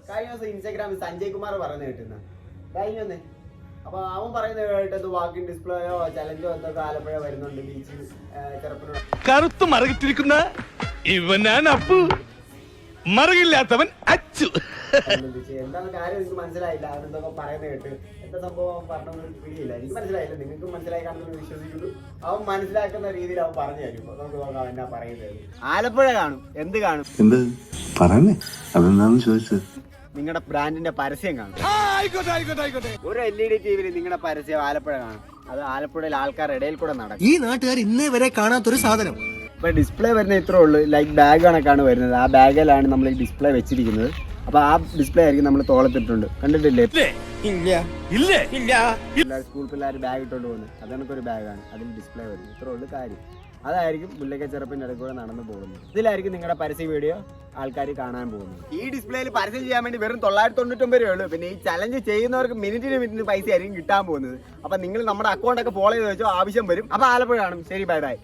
കഴിഞ്ഞ ദിവസം ഇൻസ്റ്റാഗ്രാമിൽ സഞ്ജയ് കുമാർ പറയുന്നത് കേട്ടുന്ന കഴിഞ്ഞൊന്നേ. അപ്പൊ അവൻ പറയുന്നത് കേട്ടത് വാക്കിംഗ് ഡിസ്പ്ലേയോ ചലഞ്ചോ എന്തൊക്കെ ആലപ്പുഴ വരുന്നുണ്ട് ബീച്ചിൽ ചെറുപ്പനോട്. കറുത്ത് മറകിട്ടിരിക്കുന്ന ഇവനാണ് അപ്പു, മറകില്ലാത്തവൻ അച്ചു. എന്താണ് കാര്യം എനിക്ക് മനസ്സിലായില്ല. അവനെന്തൊക്കെ പറയുന്നത് കേട്ട് എന്താ സംഭവം പറഞ്ഞൊന്നും പിടിയില്ല. എനിക്ക് മനസ്സിലായില്ല, നിങ്ങൾക്ക് മനസ്സിലായി കാണുമെന്ന് വിശ്വസിക്കുന്നു. അവൻ മനസ്സിലാക്കുന്ന രീതിയിൽ അവൻ പറഞ്ഞു തരും. നമുക്ക് നോക്കാം അവൻ എന്നാ പറയുന്നത്. ആലപ്പുഴ കാണും, എന്ത് കാണും? എന്ത് പറഞ്ഞേ? അതെന്താന്ന് ചോദിച്ചത്? നിങ്ങളുടെ ബ്രാൻഡിന്റെ പരസ്യം കാണും. ഒരു LED TV നിങ്ങളുടെ പരസ്യം ആലപ്പുഴ കാണും. അത് ആലപ്പുഴയിൽ ആൾക്കാരുടെ ഇടയിൽ കൂടെ നടക്കും. ഈ നാട്ടുകാർ ഇന്നേ വരെ കാണാത്തൊരു സാധനം. ഇപ്പൊ ഡിസ്പ്ലേ വരുന്ന ഇത്രേ ഉള്ളൂ. ലൈക്ക് ബാഗ് കണക്കാണ് വരുന്നത്. ആ ബാഗിലാണ് നമ്മൾ ഈ ഡിസ്പ്ലേ വെച്ചിരിക്കുന്നത്. അപ്പൊ ആ ഡിസ്പ്ലേ ആയിരിക്കും നമ്മൾ തോളത്തിട്ടുണ്ട്. കണ്ടിട്ടില്ലേ? സ്കൂൾ പിള്ളേർ ബാഗ് ഇട്ടോണ്ട് പോകുന്നത് അതെനിക്കൊരു ബാഗാണ്. അതിൽ ഡിസ്പ്ലേ വരുന്നത്. ഇത്രേ ഉള്ളൂ കാര്യം. അതായിരിക്കും മുല്ലക്ക ചെറുപ്പിന്റെ ഇടയിൽ കൂടെ നടന്നു പോകുന്നത്. ഇതിലായിരിക്കും നിങ്ങളുടെ പരസ്യ വീഡിയോ ആൾക്കാർ കാണാൻ പോകുന്നത്. ഈ ഡിസ്പ്ലേയിൽ പരസ്യം ചെയ്യാൻ വേണ്ടി വെറും 999 രൂപയുള്ളൂ. പിന്നെ ഈ ചലഞ്ച് ചെയ്യുന്നവർക്ക് മിനിറ്റിന് പൈസ ആയിരിക്കും കിട്ടാൻ പോകുന്നത്. അപ്പൊ നിങ്ങൾ നമ്മുടെ അക്കൗണ്ട് ഒക്കെ ഫോളോ ചെയ്ത് വെച്ചോ, ആവശ്യം വരും. അപ്പൊ ആലപ്പുഴ കാണും. ശരി, ബൈ ബൈ.